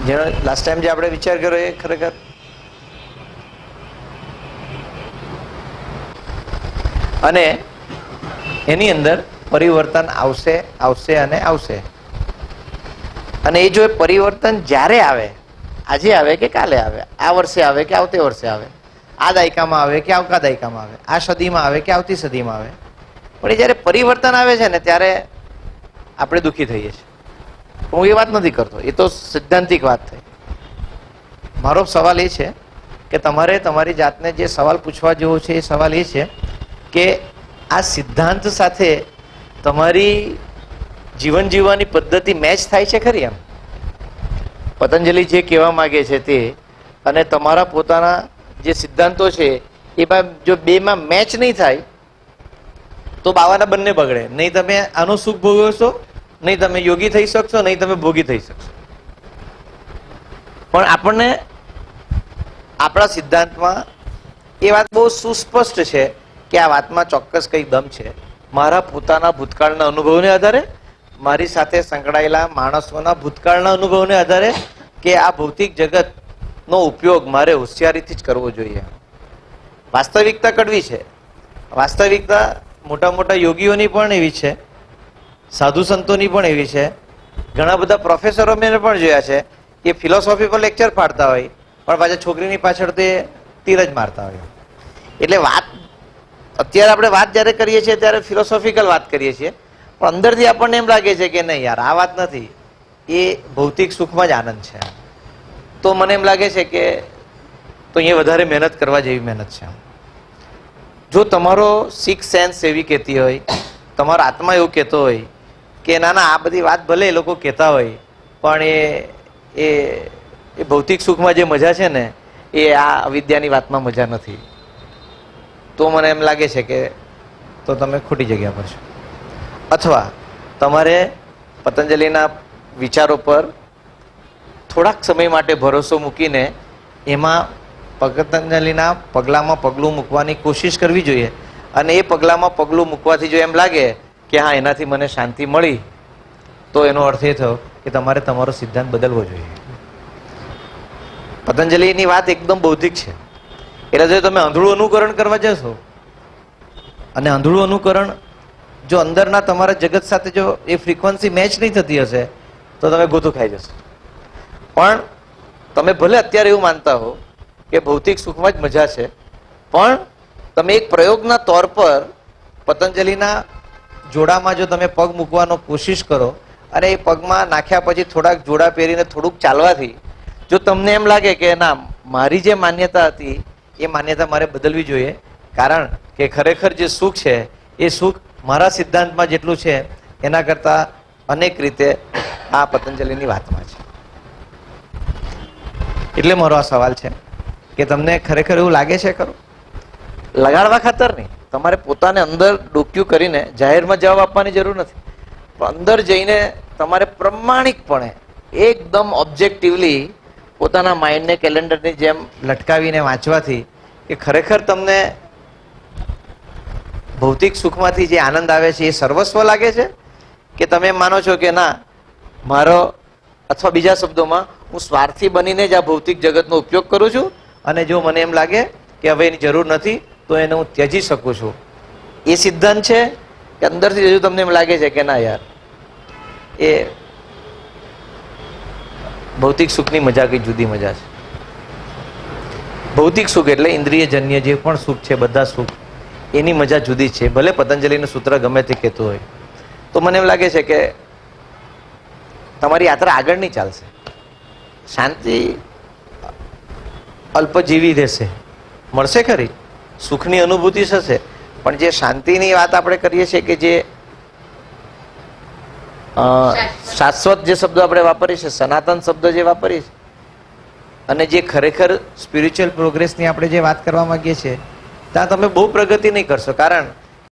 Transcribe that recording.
જેનો last time જે આપણે વિચાર કર્યો એ ખરેખર અને એની અંદર પરિવર્તન આવશે આવશે અને આવશે. અને એ જો પરિવર્તન જ્યારે આવે, આજે આવે કે કાલે આવે, આ વર્ષે આવે કે આવતે વર્ષે આવે, આ દાયકામાં આવે કે આવતા દાયકામાં આવે, આ સદીમાં આવે કે આવતી સદીમાં આવે, પણ એ જ્યારે પરિવર્તન આવે છે ને ત્યારે આપણે દુઃખી થઈએ છીએ. હું એ વાત નથી કરતો, એ તો સિદ્ધાંતિક વાત થઈ. મારો સવાલ એ છે કે તમારે તમારી જાતને જે સવાલ પૂછવા જેવો છે એ સવાલ એ છે કે આ સિદ્ધાંત સાથે તમારી જીવન જીવવાની પદ્ધતિ મેચ થાય છે ખરી? એમ પતંજલિ જે કહેવા માગે છે તે અને તમારા પોતાના જે સિદ્ધાંતો છે એમાં જો બેમાં મેચ નહીં થાય તો બાવાના બંને બગડે. નહીં તમે આનું સુખ ભોગવશો, નહીં તમે યોગી થઈ શકશો, નહીં તમે ભોગી થઈ શકશો. પણ આપણને આપણા સિદ્ધાંતમાં એ વાત બહુ સુસ્પષ્ટ છે કે આ વાતમાં ચોક્કસ કંઈ દમ છે. મારા પોતાના ભૂતકાળના અનુભવને આધારે, મારી સાથે સંકળાયેલા માણસોના ભૂતકાળના અનુભવને આધારે કે આ ભૌતિક જગતનો ઉપયોગ મારે હોશિયારીથી જ કરવો જોઈએ. વાસ્તવિકતા કડવી છે. વાસ્તવિકતા મોટા મોટા યોગીઓની પણ એવી છે, સાધુ સંતોની પણ એવી છે. ઘણા બધા પ્રોફેસરો મેં પણ જોયા છે કે ફિલોસોફી પર લેક્ચર પાડતા હોય પણ પાછા છોકરીની પાછળ તે તીર જ મારતા હોય. એટલે વાત અત્યારે આપણે વાત જ્યારે કરીએ છીએ ત્યારે ફિલોસોફિકલ વાત કરીએ છીએ, પણ અંદરથી આપણને એમ લાગે છે કે નહીં યાર આ વાત નથી, એ ભૌતિક સુખમાં જ આનંદ છે. તો મને એમ લાગે છે કે તો અહીંયા વધારે મહેનત કરવા જેવી મહેનત છે. જો તમારો સિક્સ સેન્સ એવી કહેતી હોય, તમારો આત્મા એવું કહેતો હોય કે ના ના આ બધી વાત ભલે એ લોકો કહેતા હોય પણ એ ભૌતિક સુખમાં જે મજા છે ને એ આ અવિદ્યાની વાતમાં મજા નથી, તો મને એમ લાગે છે કે તો તમે ખોટી જગ્યા પર છો. અથવા તમારે પતંજલિના વિચારો પર થોડાક સમય માટે ભરોસો મૂકીને એમાં પતંજલિના પગલામાં પગલું મૂકવાની કોશિશ કરવી જોઈએ. અને એ પગલામાં પગલું મૂકવાથી જો એમ લાગે કે હા એનાથી મને શાંતિ મળી, તો એનો અર્થ એ થયો કે તમારે તમારો સિદ્ધાંત બદલવો જોઈએ. પતંજલિની વાત એકદમ બૌદ્ધિક છે. એટલે જો તમે આંધળું અનુકરણ કરવા જશો અને આંધળું અનુકરણ જો અંદરના તમારા જગત સાથે જો એ ફ્રીક્વન્સી મેચ નહીં થતી હશે તો તમે ગોથું ખાઈ જશો. પણ તમે ભલે અત્યારે એવું માનતા હો કે ભૌતિક સુખમાં જ મજા છે, પણ તમે એક પ્રયોગના તौर પર પતંજલિના જોડામાં જો તમે પગ મૂકવાનો કોશિશ કરો અને એ પગમાં નાખ્યા પછી થોડાક જોડા પહેરીને થોડુંક ચાલવાથી જો તમને એમ લાગે કે ના મારી જે માન્યતા હતી એ માન્યતા મારે બદલવી જોઈએ, કારણ કે ખરેખર જે સુખ છે એ સુખ મારા સિદ્ધાંતમાં જેટલું છે એના કરતાં અનેક રીતે આ પતંજલિની વાતમાં છે. એટલે મારો આ સવાલ છે કે તમને ખરેખર એવું લાગે છે ખરું? લગાડવા ખાતર નહીં, તમારે પોતાને અંદર ડોક્યું કરીને જાહેરમાં જવાબ આપવાની જરૂર નથી, પણ અંદર જઈને તમારે પ્રમાણિકપણે એકદમ ઓબ્જેક્ટિવલી પોતાના માઇન્ડને કેલેન્ડરની જેમ લટકાવીને વાંચવાથી કે ખરેખર તમને ભૌતિક સુખમાંથી જે આનંદ આવે છે એ સર્વસ્વ લાગે છે કે તમે માનો છો કે ના મારો, અથવા બીજા શબ્દોમાં હું સ્વાર્થી બનીને જ આ ભૌતિક જગતનો ઉપયોગ કરું છું અને જો મને એમ લાગે કે હવે એની જરૂર નથી તો એને હું ત્યજી શકું છું. એ સિદ્ધાંત છે કે અંદરથી હજુ તમને એમ લાગે છે કે ના યાર એ ભૌતિક સુખની મજા કઈ જુદી મજા છે. ભૌતિક સુખ એટલે ઇન્દ્રિયજન્ય જે પણ સુખ છે, બધા સુખ એની મજા જુદી છે. ભલે પતંજલિનું સૂત્ર ગમે તે કહેતું હોય, તો મને એમ લાગે છે કે તમારી યાત્રા આગળ નહીં ચાલશે. શાંતિ અલ્પજીવી રહેશે, મળશે ખરી, સુખની અનુભૂતિ થશે, પણ જે શાંતિની વાત આપણે કરીએ છીએ કે જે શાશ્વત જે શબ્દો આપણે વાપરીએ છીએ, સનાતન શબ્દ જે વાપરીએ છીએ, અને જે ખરેખર સ્પિરિચ્યુઅલ પ્રોગ્રેસની આપણે જે વાત કરવા માંગીએ છીએ ત્યાં તમે બહુ પ્રગતિ નહીં કરશો. કારણ